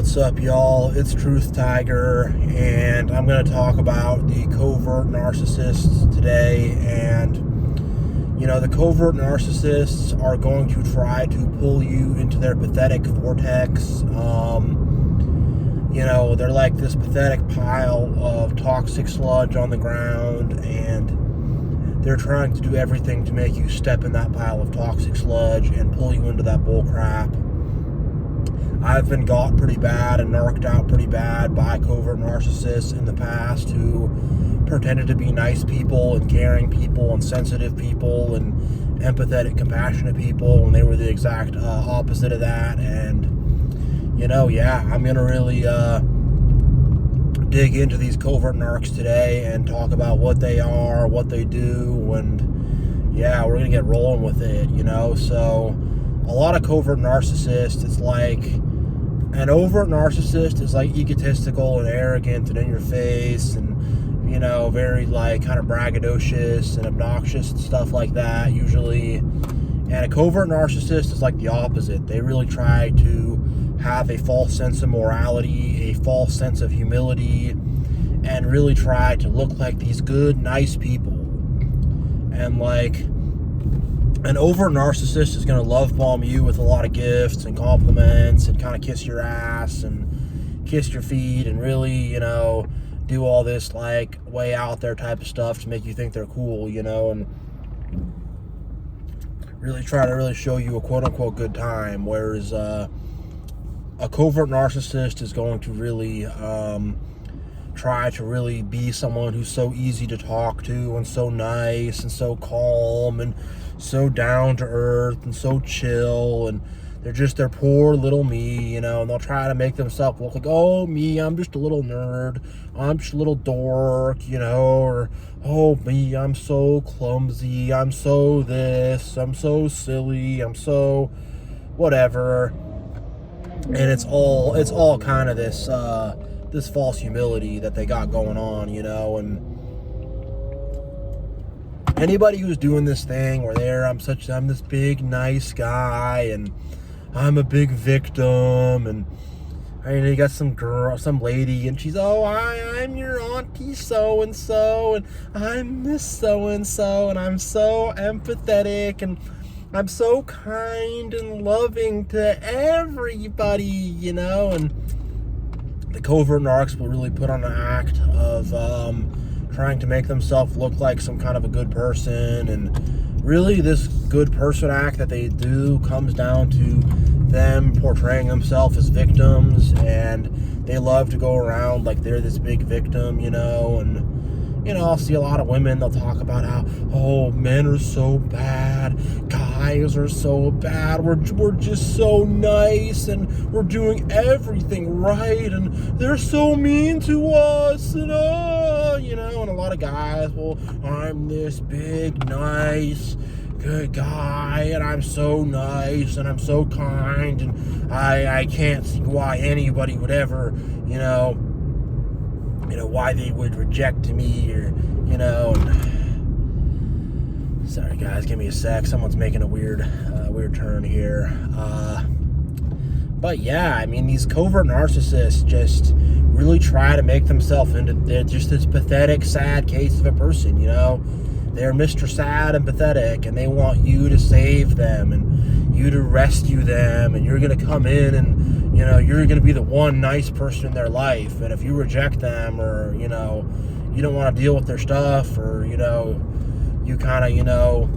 What's up, y'all? It's Truth Tiger, and I'm going to talk about the covert narcissists today. And, the covert narcissists are going to try to pull you into their pathetic vortex. They're like this pathetic pile of toxic sludge on the ground, and they're trying to do everything to make you step in that pile of toxic sludge and pull you into that bull crap. I've been got pretty bad and narked out pretty bad by covert narcissists in the past who pretended to be nice people and caring people and sensitive people and empathetic, compassionate people, and they were the exact opposite of that. And, I'm going to really dig into these covert narcs today and talk about what they are, what they do, and, we're going to get rolling with it, So, a lot of covert narcissists, it's like, an overt narcissist is like egotistical and arrogant and in your face and, very like kind of braggadocious and obnoxious and stuff like that usually. And a covert narcissist is like the opposite. They really try to have a false sense of morality, a false sense of humility, and really try to look like these good, nice people. And like, an overt narcissist is going to love bomb you with a lot of gifts and compliments and kind of kiss your ass and kiss your feet and really, do all this like way out there type of stuff to make you think they're cool, and really try to really show you a quote unquote good time. Whereas a covert narcissist is going to really try to really be someone who's so easy to talk to and so nice and so calm and so down to earth and so chill, and they're just their poor little me, and they'll try to make themselves look like, oh, me, I'm just a little nerd, I'm just a little dork, or, oh, me, I'm so clumsy, I'm so this, I'm so silly, I'm so whatever. And it's all kind of this this false humility that they got going on, and anybody who's doing this thing where I'm this big nice guy and I'm a big victim, and you got some lady, and she's, oh, I'm your auntie so and so, and I'm Miss so and so, and I'm so empathetic, and I'm so kind and loving to everybody, and the covert narcs will really put on an act of trying to make themselves look like some kind of a good person. And really this good person act that they do comes down to them portraying themselves as victims, and they love to go around like they're this big victim, and I'll see a lot of women, they'll talk about how, oh, men are so bad, guys are so bad, we're just so nice, and we're doing everything right, and they're so mean to us, and and a lot of guys, well, I'm this big, nice, good guy, and I'm so nice, and I'm so kind, and I can't see why anybody would ever, why they would reject me, or, sorry guys, give me a sec, someone's making a weird turn here. But yeah, these covert narcissists just really try to make themselves into, they're just this pathetic, sad case of a person, They're Mr. Sad and pathetic, and they want you to save them and you to rescue them, and you're going to come in and, you're going to be the one nice person in their life. And if you reject them, or, you don't want to deal with their stuff, or, you kind of,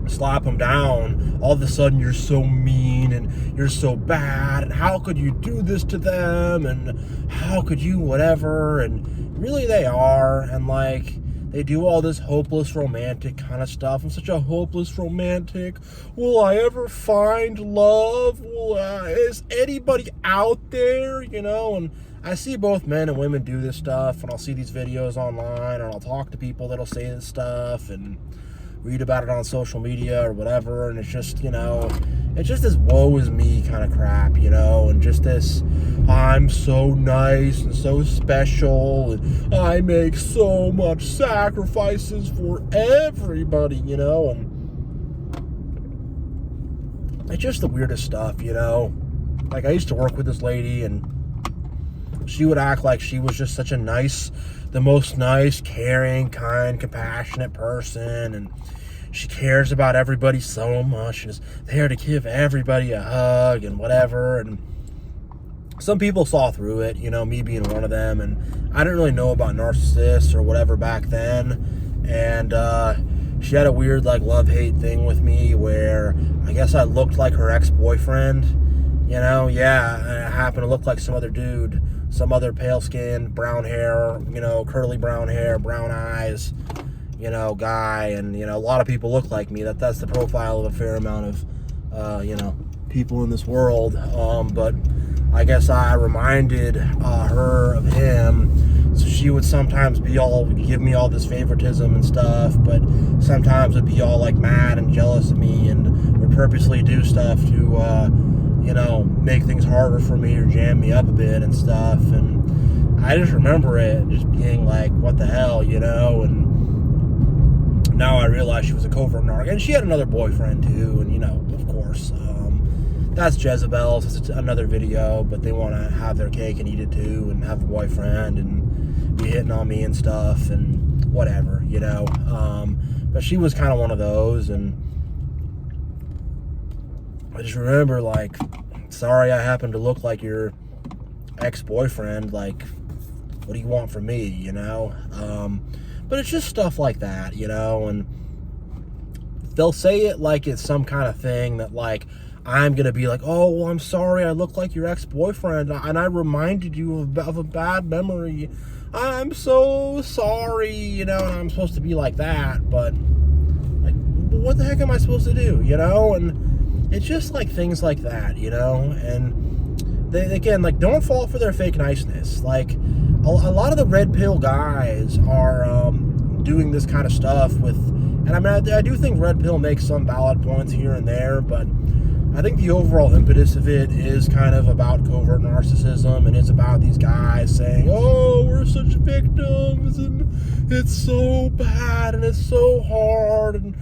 slap them down, all of a sudden you're so mean and you're so bad, and how could you do this to them, and how could you whatever. And really they are, and like, they do all this hopeless romantic kind of stuff. I'm such a hopeless romantic. Will I ever find love? Is anybody out there? And I see both men and women do this stuff, and I'll see these videos online, and I'll talk to people that'll say this stuff and read about it on social media or whatever, and it's just, it's just this woe is me kind of crap, and just this, I'm so nice and so special, and I make so much sacrifices for everybody, and it's just the weirdest stuff, like, I used to work with this lady, and she would act like she was just such a nice, the most nice, caring, kind, compassionate person, and she cares about everybody so much and is there to give everybody a hug and whatever. And some people saw through it, you know, me being one of them, and I didn't really know about narcissists or whatever back then. And she had a weird, like, love-hate thing with me where I guess I looked like her ex-boyfriend, you know. Yeah, I happened to look like some other dude, some other pale-skinned, brown hair, you know, curly brown hair, brown eyes, you know, guy. And, you know, a lot of people look like me. That's the profile of a fair amount of, you know, people in this world. But I guess I reminded her of him, so she would sometimes give me all this favoritism and stuff, but sometimes would be all, like, mad and jealous of me and would purposely do stuff to, you know, make things harder for me or jam me up a bit and stuff. And I just remember it just being like, what the hell, you know. And now I realize she was a covert narc, and she had another boyfriend too. And, you know, of course, that's Jezebel's. It's another video, but they want to have their cake and eat it too, and have a boyfriend and be hitting on me and stuff and whatever, you know. But she was kind of one of those, and I just remember, like, sorry I happen to look like your ex-boyfriend, like, what do you want from me, you know? But it's just stuff like that, you know. And they'll say it like it's some kind of thing that, like, I'm going to be like, oh, well, I'm sorry I look like your ex-boyfriend, and I reminded you of a bad memory. I'm so sorry, you know, and I'm supposed to be like that, but, like, what the heck am I supposed to do, you know? And it's just, like, things like that, you know? And, they, again, like, don't fall for their fake niceness. Like, a lot of the red pill guys are doing this kind of stuff with, and I mean, I do think red pill makes some valid points here and there, but I think the overall impetus of it is kind of about covert narcissism, and it's about these guys saying, oh, we're such victims, and it's so bad, and it's so hard, and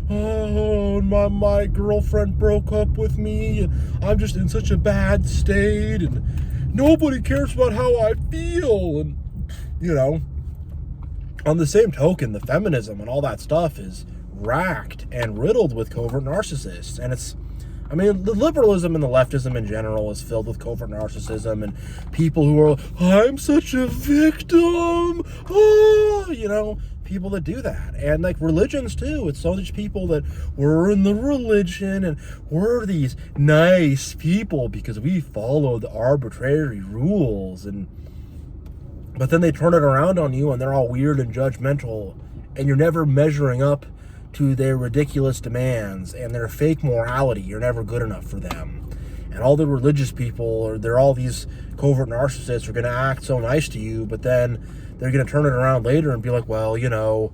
oh, my girlfriend broke up with me, and I'm just in such a bad state, and nobody cares about how I feel. And, you know, on the same token, the feminism and all that stuff is racked and riddled with covert narcissists, and it's, I mean, the liberalism and the leftism in general is filled with covert narcissism and people who are, I'm such a victim, oh, you know, people that do that. And, like, religions too, it's so much people that we're in the religion and we're these nice people because we follow the arbitrary rules, and but then they turn it around on you and they're all weird and judgmental, and you're never measuring up to their ridiculous demands and their fake morality. You're never good enough for them. And all the religious people, or they're all these covert narcissists, are going to act so nice to you, but then they're going to turn it around later and be like, well, you know,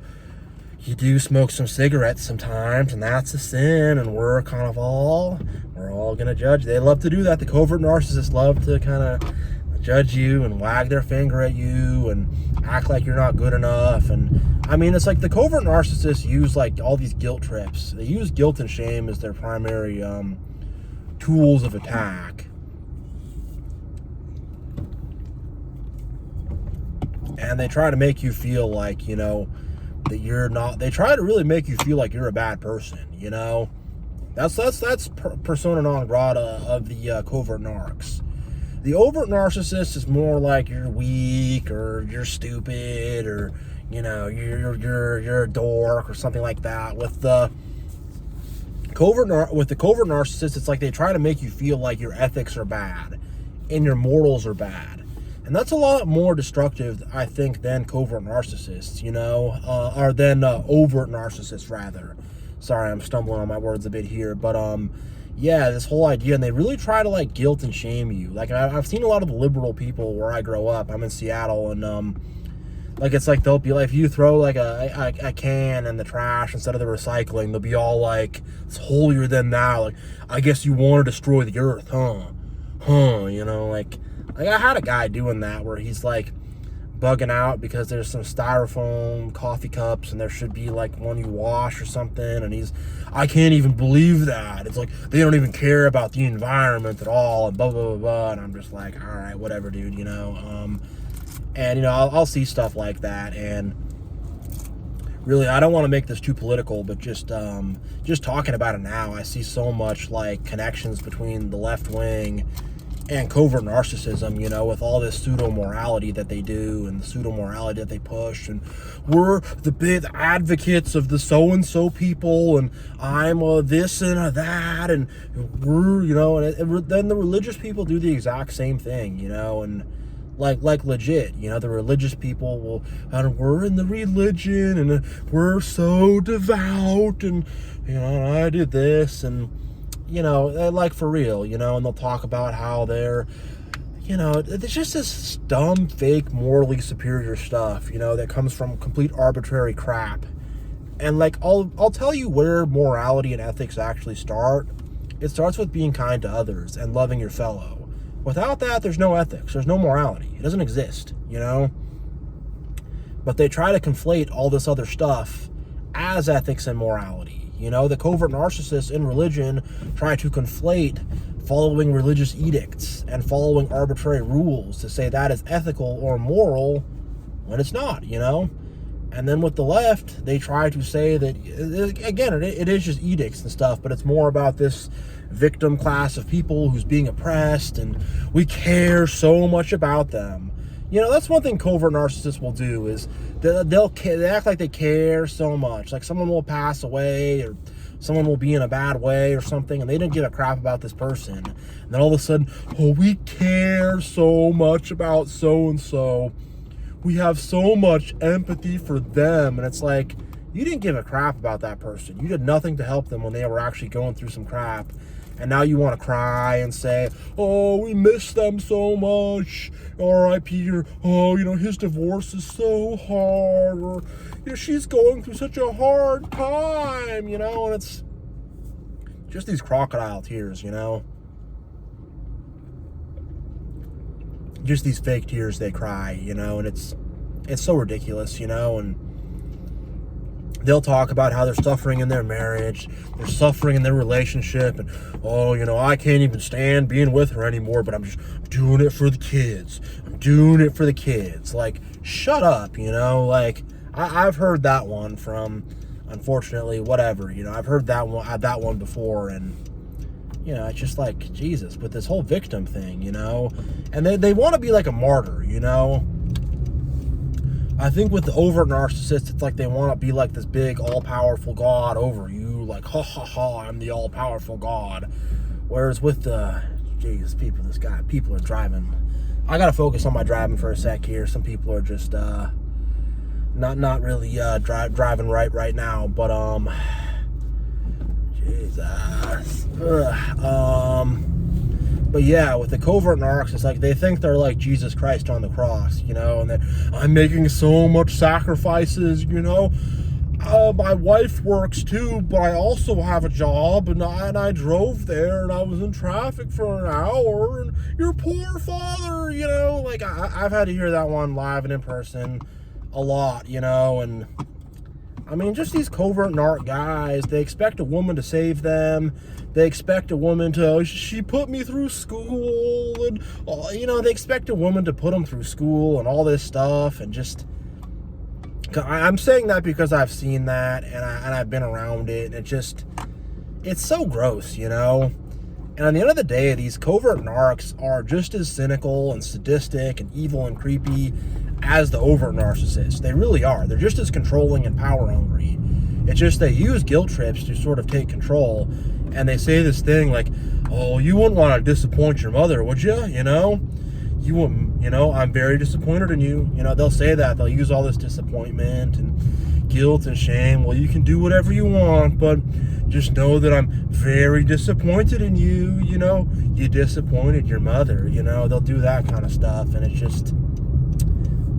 you do smoke some cigarettes sometimes, and that's a sin, and we're all going to judge. They love to do that. The covert narcissists love to kind of judge you and wag their finger at you and act like you're not good enough. And I mean, it's like the covert narcissists use, like, all these guilt trips. They use guilt and shame as their primary tools of attack. And they try to make you feel like, you know, that you're not, they try to really make you feel like you're a bad person, you know. That's persona non grata of the covert narcs. The overt narcissist is more like you're weak, or you're stupid, or, you know, you're a dork or something like that. With the covert narcissist, it's like they try to make you feel like your ethics are bad and your morals are bad, and that's a lot more destructive, I think, than covert narcissists, you know, or than overt narcissists rather. Sorry, I'm stumbling on my words a bit here, but yeah, this whole idea, and they really try to, like, guilt and shame you. Like, I've seen a lot of the liberal people where I grow up. I'm in Seattle, and like, it's like they'll be like, if you throw, like, a can in the trash instead of the recycling, they'll be all like, it's holier than thou. Like, I guess you want to destroy the earth, huh? You know, like I had a guy doing that where he's like bugging out because there's some styrofoam coffee cups and there should be like one you wash or something, and I can't even believe that. It's like they don't even care about the environment at all, and blah blah blah blah. And I'm just like, all right, whatever, dude, you know. And you know, I'll see stuff like that, and really, I don't want to make this too political, but just talking about it now, I see so much like connections between the left wing and covert narcissism, you know, with all this pseudo-morality that they do and the pseudo-morality that they push, and we're the big advocates of the so-and-so people, and I'm this and that, and we're, you know, and then the religious people do the exact same thing, you know, and like legit, you know, the religious people will, and we're in the religion, and we're so devout, and, you know, I did this, and, you know, like for real, you know, and they'll talk about how they're, you know, it's just this dumb, fake, morally superior stuff, you know, that comes from complete arbitrary crap. And like, I'll tell you where morality and ethics actually start. It starts with being kind to others and loving your fellow. Without that, there's no ethics, there's no morality. It doesn't exist, you know? But they try to conflate all this other stuff as ethics and morality. You know, the covert narcissists in religion try to conflate following religious edicts and following arbitrary rules to say that is ethical or moral when it's not, you know? And then with the left, they try to say that, again, it is just edicts and stuff, but it's more about this victim class of people who's being oppressed, and we care so much about them. You know, that's one thing covert narcissists will do, is they act like they care so much. Like someone will pass away, or someone will be in a bad way or something, and they didn't give a crap about this person. And then all of a sudden, oh, we care so much about so-and-so. We have so much empathy for them. And it's like, you didn't give a crap about that person. You did nothing to help them when they were actually going through some crap. And now you want to cry and say, oh, we miss them so much. R.I.P. Or, oh, you know, his divorce is so hard. Or, you know, she's going through such a hard time, you know. And it's just these crocodile tears, you know. Just these fake tears they cry, you know. And it's so ridiculous, you know. And they'll talk about how they're suffering in their marriage, they're suffering in their relationship, and, oh, you know, I can't even stand being with her anymore, but I'm doing it for the kids. I'm doing it for the kids. Like, shut up, you know? Like, I've heard that one from, unfortunately, whatever, you know, I've heard that one before, and, you know, it's just like, Jesus, with this whole victim thing, you know? And they want to be like a martyr, you know? I think with the overt narcissist, it's like they want to be like this big, all-powerful God over you. Like, ha, ha, ha, I'm the all-powerful God. Whereas with the, geez, people are driving. I got to focus on my driving for a sec here. Some people are just not really driving right now. But, Jesus. But yeah, with the covert narcs, it's like they think they're like Jesus Christ on the cross, you know, and I'm making so much sacrifices, you know. My wife works too, but I also have a job, and I drove there, and I was in traffic for an hour, and your poor father, you know. Like, I've had to hear that one live and in person a lot, you know, and I mean, just these covert narc guys, they expect a woman to save them. They expect a woman to, she put me through school, and, you know, they expect a woman to put them through school and all this stuff, and just, I'm saying that because I've seen that, and I've been around it, and it's so gross, you know? And at the end of the day, these covert narcs are just as cynical and sadistic and evil and creepy as the overt narcissists. They really are. They're just as controlling and power hungry. It's just they use guilt trips to sort of take control, and they say this thing like, oh, you wouldn't want to disappoint your mother, would you? You know? You wouldn't, you know, I'm very disappointed in you. You know, they'll say that. They'll use all this disappointment and guilt and shame. Well, you can do whatever you want, but just know that I'm very disappointed in you. You know, you disappointed your mother. You know, they'll do that kind of stuff, and it's just,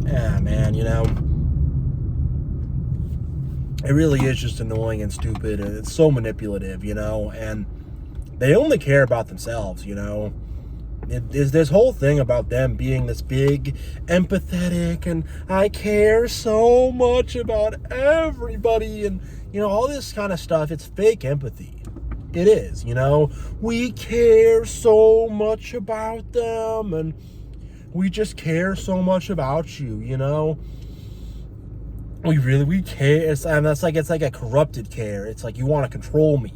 yeah, man, you know, it really is just annoying and stupid, and it's so manipulative, you know, and they only care about themselves, you know. There's this whole thing about them being this big, empathetic, and I care so much about everybody, and, all this kind of stuff. It's fake empathy. It is, We care so much about them, and we just care so much about you, We care. It's like a corrupted care. It's like you want to control me.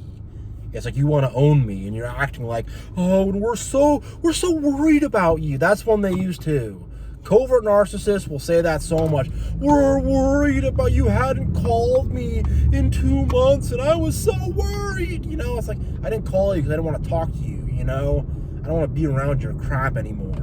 It's like you want to own me, and you're acting like, oh, we're so worried about you. That's one they use too. Covert narcissists will say that so much. We're worried about you. Hadn't called me in 2 months, and I was so worried. It's like, I didn't call you because I didn't want to talk to you. I don't want to be around your crap anymore.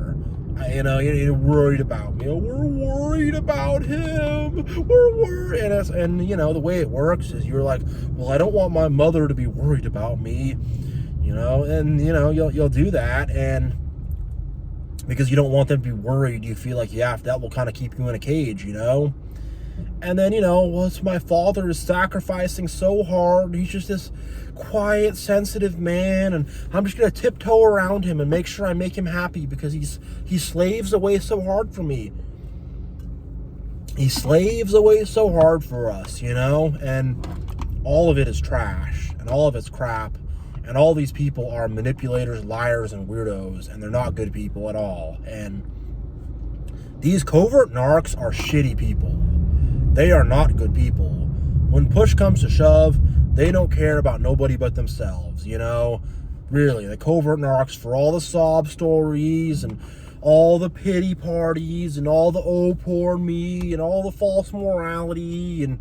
You're worried about me. We're worried about him. We're worried. And the way it works is you're like, well, I don't want my mother to be worried about me, and, you'll do that. And because you don't want them to be worried, you feel like, that will kind of keep you in a cage, And then, my father is sacrificing so hard. He's just this quiet, sensitive man, and I'm just going to tiptoe around him and make sure I make him happy because he slaves away so hard for me. He slaves away so hard for us, and all of it is trash, and all of it's crap, and all these people are manipulators, liars, and weirdos, and they're not good people at all. And these covert narcs are shitty people. They are not good people. When push comes to shove, they don't care about nobody but themselves, Really, the covert narcs, for all the sob stories and all the pity parties and all the oh poor me and all the false morality and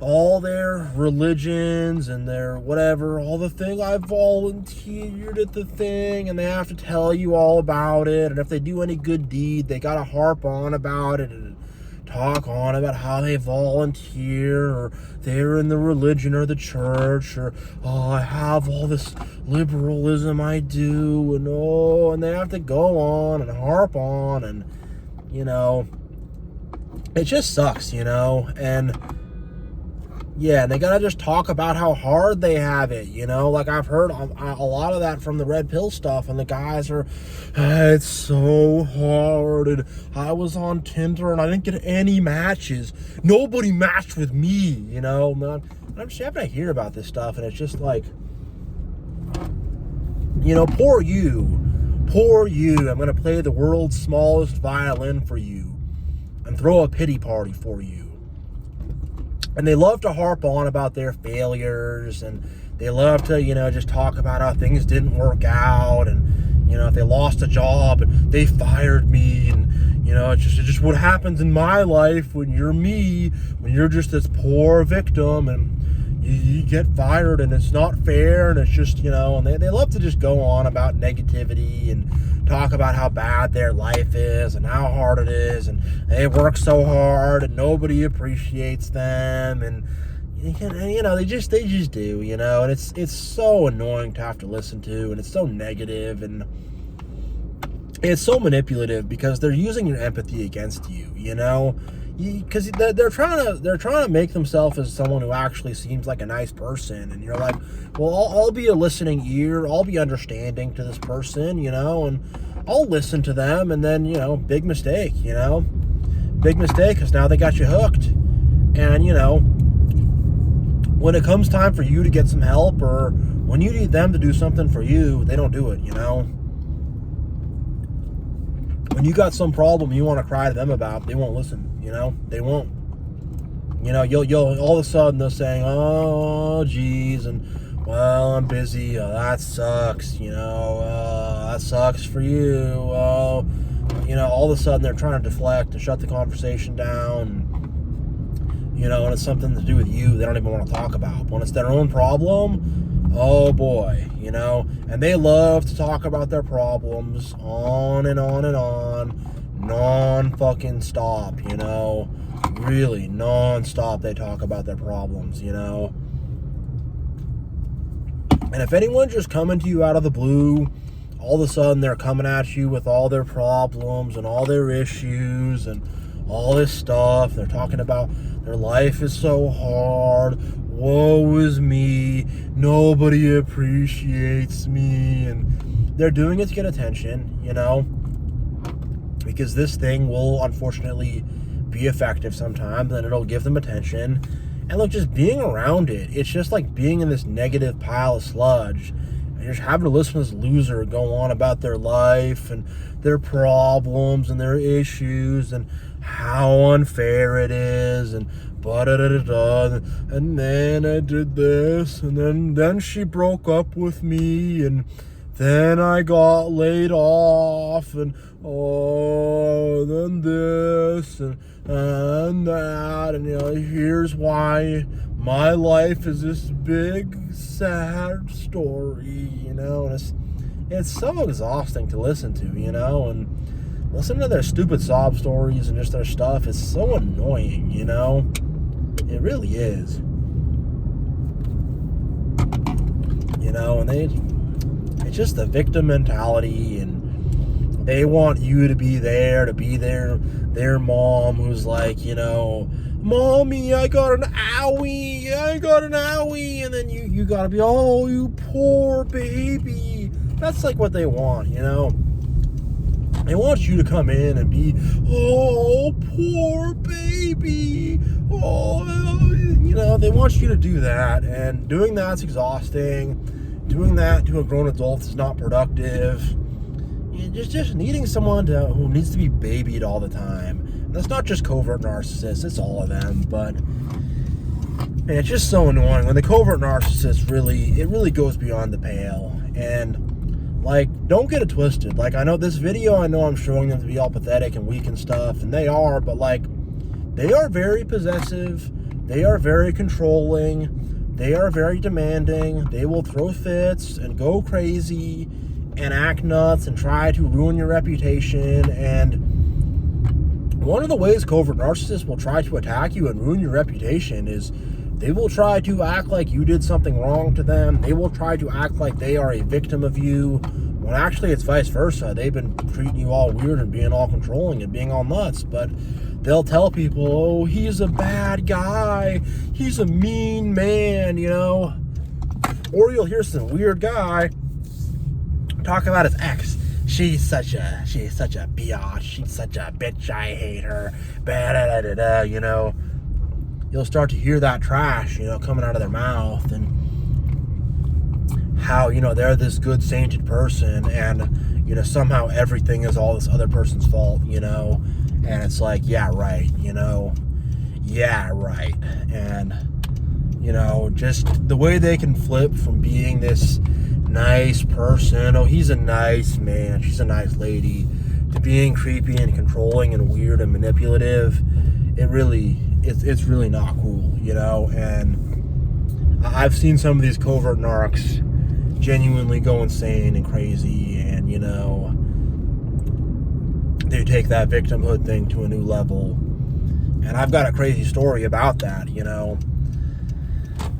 all their religions and their whatever, all the thing, I volunteered at the thing, and they have to tell you all about it. And if they do any good deed, they gotta harp on about it and talk on about how they volunteer, or they're in the religion or the church, or I have all this liberalism I do, and they have to go on and harp on, and it just sucks, and and they gotta just talk about how hard they have it, like I've heard a lot of that from the red pill stuff, and the guys are, it's so hard, and I was on Tinder and I didn't get any matches. Nobody matched with me, man. I'm just happy to hear about this stuff, and it's just like, poor you. I'm gonna play the world's smallest violin for you and throw a pity party for you. And they love to harp on about their failures, and they love to, just talk about how things didn't work out, and, if they lost a job and they fired me, and, it's just what happens in my life when you're me, when you're just this poor victim, and you get fired, and it's not fair, and it's just, and they love to just go on about negativity and talk about how bad their life is and how hard it is, and they work so hard and nobody appreciates them, and they just do, and it's so annoying to have to listen to, and it's so negative, and it's so manipulative because they're using your empathy against you, because they're trying to make themselves as someone who actually seems like a nice person, and you're like, well, I'll be a listening ear, I'll be understanding to this person, and I'll listen to them, and then big mistake, because now they got you hooked, and when it comes time for you to get some help, or when you need them to do something for you, they don't do it, When you got some problem you want to cry to them about, they won't listen, they won't. You'll all of a sudden they're saying, oh, geez, and, well, I'm busy, that sucks, that sucks for you, all of a sudden they're trying to deflect and shut the conversation down, and it's something to do with you they don't even want to talk about. When it's their own problem, oh boy, and they love to talk about their problems on and on and on, non-fucking stop, really non-stop they talk about their problems, and if anyone's just coming to you out of the blue, all of a sudden they're coming at you with all their problems and all their issues and all this stuff, they're talking about their life is so hard, woe is me, nobody appreciates me, and they're doing it to get attention, you know, because this thing will unfortunately be effective sometimes, and it'll give them attention. And look, just being around it, it's just like being in this negative pile of sludge. And you're just having to listen to this loser go on about their life and their problems and their issues and how unfair it is and and then I did this, and then she broke up with me, and then I got laid off, and then this and that, and you know, here's why my life is this big sad story, you know, and it's so exhausting to listen to, you know, and listen to their stupid sob stories and just their stuff is so annoying, you know. It really is. You know, and it's just the victim mentality, and they want you to be their mom who's like, you know, Mommy, I got an owie, and then you gotta be, oh, you poor baby. That's like what they want, you know. They want you to come in and be, oh, poor baby. Oh, you know, they want you to do that. And doing that's exhausting. Doing that to a grown adult is not productive. Just needing someone who needs to be babied all the time. And that's not just covert narcissists. It's all of them. But man, it's just so annoying. When the covert narcissist really goes beyond the pale. And like, don't get it twisted. Like, I know this video, I know I'm showing them to be all pathetic and weak and stuff, and they are, but like, they are very possessive, they are very controlling, they are very demanding, they will throw fits and go crazy and act nuts and try to ruin your reputation. And one of the ways covert narcissists will try to attack you and ruin your reputation is they will try to act like you did something wrong to them. They will try to act like they are a victim of you, when actually it's vice versa. They've been treating you all weird and being all controlling and being all nuts. But they'll tell people, oh, he's a bad guy, he's a mean man, you know. Or you'll hear some weird guy talk about his ex. She's such a biatch, she's such a bitch, I hate her, you know. You'll start to hear that trash, you know, coming out of their mouth, and how, you know, they're this good sainted person, and, you know, somehow everything is all this other person's fault, you know. And it's like, yeah, right, you know, yeah, right. And, you know, just the way they can flip from being this nice person, oh, he's a nice man, she's a nice lady, to being creepy and controlling and weird and manipulative, it's really not cool, you know. And I've seen some of these covert narcs genuinely go insane and crazy, and, you know, they take that victimhood thing to a new level. And I've got a crazy story about that, you know.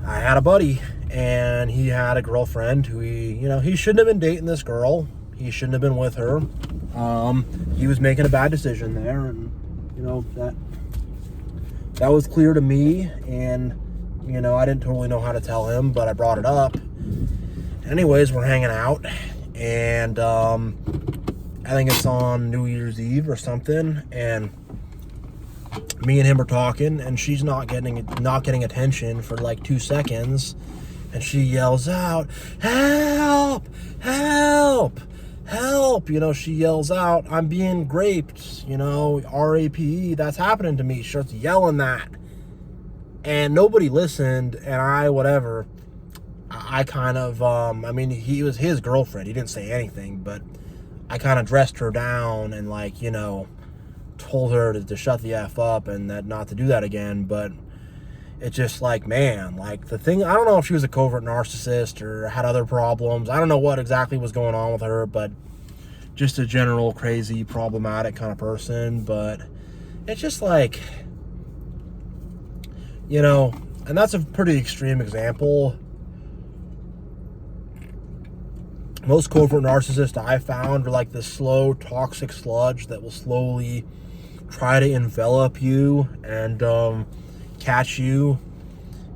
I had a buddy, and he had a girlfriend who he shouldn't have been dating this girl. He shouldn't have been with her. He was making a bad decision there, and, you know, that was clear to me, and, you know, I didn't totally know how to tell him, but I brought it up. Anyways, we're hanging out, and I think it's on New Year's Eve or something, and me and him are talking, and she's not getting attention for like 2 seconds, and she yells out, "Help! Help! Help!" You know, she yells out, "I'm being raped," you know, RAPE, that's happening to me. She starts yelling that, and nobody listened, and I kind of, I mean, he was his girlfriend, he didn't say anything, but I kind of dressed her down and, like, you know, told her to shut the F up and that not to do that again. But it's just like, man, like, the thing, I don't know if she was a covert narcissist or had other problems. I don't know what exactly was going on with her, but just a general crazy, problematic kind of person. But it's just like, you know, and that's a pretty extreme example. Most covert narcissists I found are like this slow, toxic sludge that will slowly try to envelop you and catch you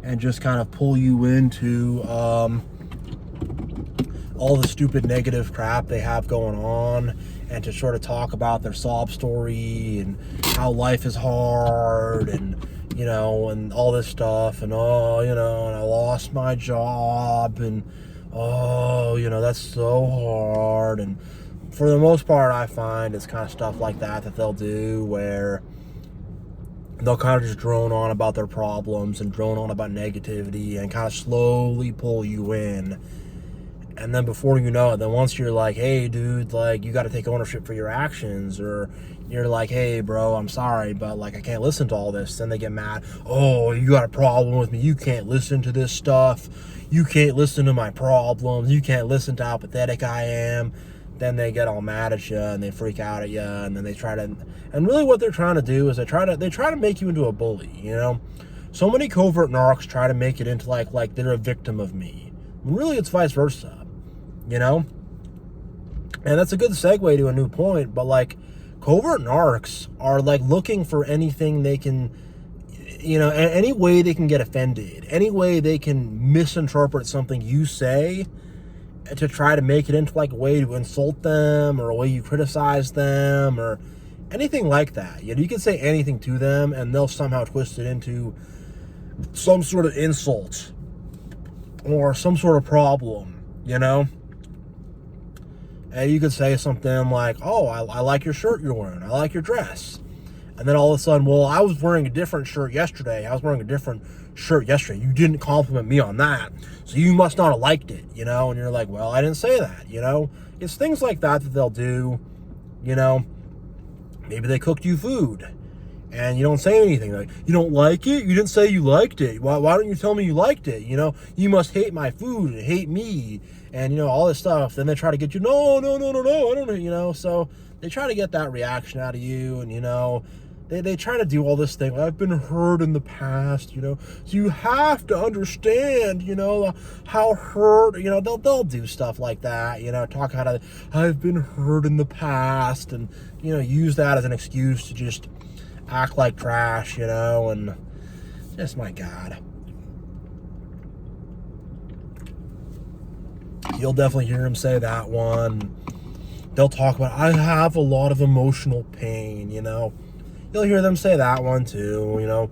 and just kind of pull you into all the stupid negative crap they have going on, and to sort of talk about their sob story and how life is hard, and and all this stuff, and and I lost my job, and that's so hard. And for the most part, I find it's kind of stuff like that they'll do, where they'll kind of just drone on about their problems and drone on about negativity and kind of slowly pull you in. And then before you know it, then once you're like, hey, dude, like, you got to take ownership for your actions, or you're like, hey, bro, I'm sorry, but, like, I can't listen to all this. Then they get mad. Oh, you got a problem with me. You can't listen to this stuff. You can't listen to my problems. You can't listen to how pathetic I am. Then they get all mad at you, and they freak out at you, and then they try to, and really what they're trying to do is they try to make you into a bully, So many covert narcs try to make it into like they're a victim of me. Really, it's vice versa. And that's a good segue to a new point, but like, covert narcs are like looking for anything they can, any way they can get offended, any way they can misinterpret something you say to try to make it into like a way to insult them, or a way you criticize them, or anything like that. You can say anything to them and they'll somehow twist it into some sort of insult or some sort of problem, And you could say something like, oh, I like your shirt you're wearing. I like your dress. And then all of a sudden, well, I was wearing a different shirt yesterday. You didn't compliment me on that, so you must not have liked it, And you're like, well, I didn't say that, It's things like that they'll do, Maybe they cooked you food, and you don't say anything. Like, you don't like it? You didn't say you liked it. Why don't you tell me you liked it? You must hate my food and hate me, and, all this stuff. Then they try to get you, no, I don't, So they try to get that reaction out of you, and, They try to do all this thing. I've been hurt in the past, So you have to understand, how hurt, they'll do stuff like that, talk out of, I've been hurt in the past, and, use that as an excuse to just act like trash, and just, my God. You'll definitely hear them say that one. They'll talk about, I have a lot of emotional pain, You'll hear them say that one too,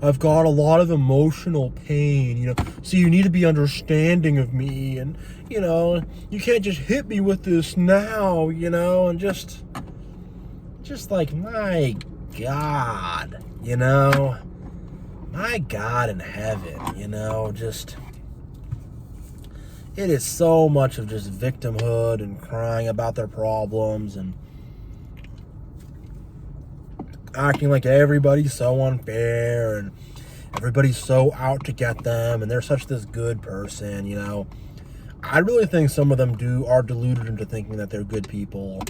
I've got a lot of emotional pain, so you need to be understanding of me, and, you can't just hit me with this now, and just like, my God, my God in heaven, just, it is so much of just victimhood and crying about their problems and acting like everybody's so unfair and everybody's so out to get them and they're such this good person, I really think some of them are deluded into thinking that they're good people,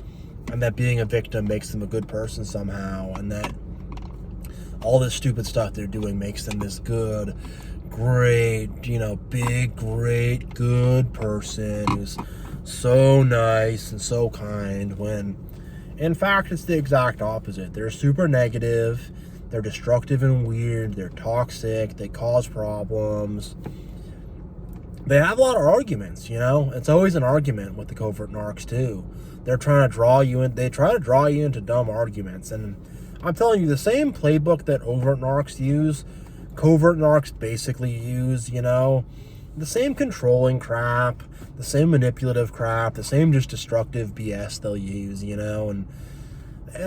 and that being a victim makes them a good person somehow, and that all this stupid stuff they're doing makes them this good, great, big, great, good person who's so nice and so kind, when in fact it's the exact opposite. They're super negative, they're destructive and weird, they're toxic, they cause problems. They have a lot of arguments, It's always an argument with the covert narcs too. They're trying to draw you in. They try to draw you into dumb arguments. And I'm telling you, the same playbook that overt narcs use, covert narcs basically use, the same controlling crap, the same manipulative crap, the same just destructive BS they'll use, and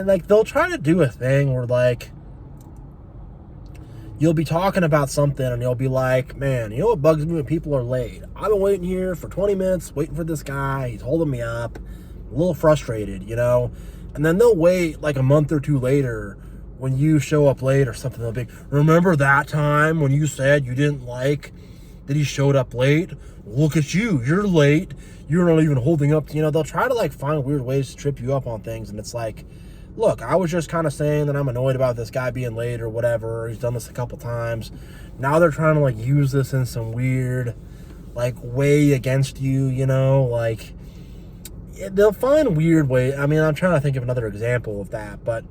like they'll try to do a thing where like you'll be talking about something and you'll be like, man, you know what bugs me when people are late? I've been waiting here for 20 minutes, waiting for this guy. He's holding me up. A little frustrated, And then they'll wait like a month or two later when you show up late or something. They'll be, remember that time when you said you didn't like that he showed up late? Look at you. You're late. You're not even holding up. They'll try to like find weird ways to trip you up on things. And it's like, look, I was just kind of saying that I'm annoyed about this guy being late or whatever. He's done this a couple times. Now they're trying to like use this in some weird like way against you, like they'll find weird ways. I mean, I'm trying to think of another example of that, but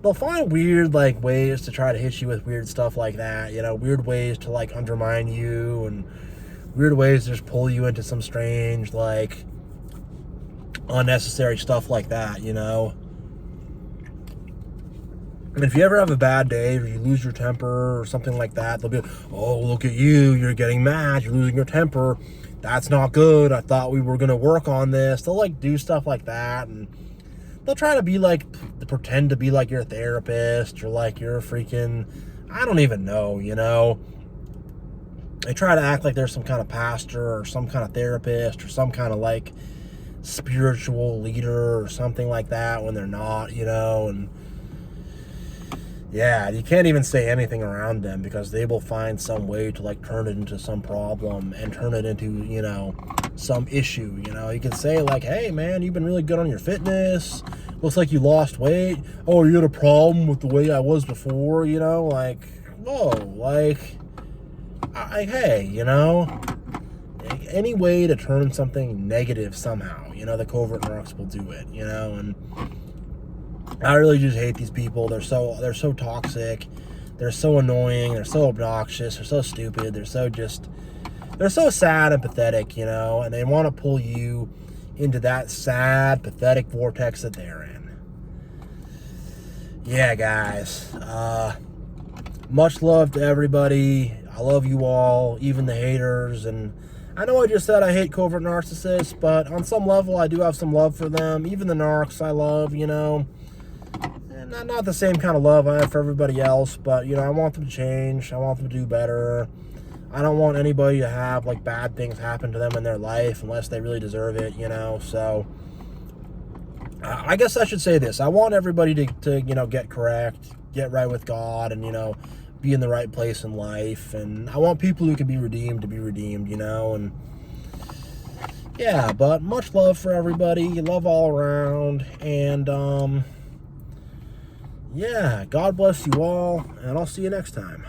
they'll find weird like ways to try to hit you with weird stuff like that, weird ways to like undermine you and weird ways to just pull you into some strange, like, unnecessary stuff like that, you know? And if you ever have a bad day or you lose your temper or something like that, they'll be like, oh, look at you, you're getting mad, you're losing your temper. That's not good. I thought we were going to work on this. They'll, like, do stuff like that, and they'll try to be like, pretend to be like your therapist or like you're a freaking, I don't even know, you know? They try to act like they're some kind of pastor or some kind of therapist or some kind of, like, spiritual leader or something like that when they're not, you know? And yeah, you can't even say anything around them because they will find some way to, like, turn it into some problem and turn it into, you know, some issue. You know, you can say, like, hey man, you've been really good on your fitness, looks like you lost weight. Oh, you had a problem with the way I was before, you know? Like, whoa, like, hey, you know, any way to turn something negative somehow, you know, the covert narcs will do it, you know? And I really just hate these people. They're so toxic. They're so annoying. They're so obnoxious. They're so stupid. They're so sad and pathetic, you know, and they want to pull you into that sad, pathetic vortex that they're in. Yeah, guys. Much love to everybody. I love you all, even the haters. And I know I just said I hate covert narcissists, but on some level I do have some love for them. Even the narcs I love, you know. Not the same kind of love I have for everybody else, but, you know, I want them to change. I want them to do better. I don't want anybody to have, like, bad things happen to them in their life unless they really deserve it, you know? So, I guess I should say this. I want everybody to you know, get correct, get right with God, and, you know, be in the right place in life. And I want people who can be redeemed to be redeemed, you know? And, yeah, but much love for everybody. Love all around. And, yeah, God bless you all, and I'll see you next time.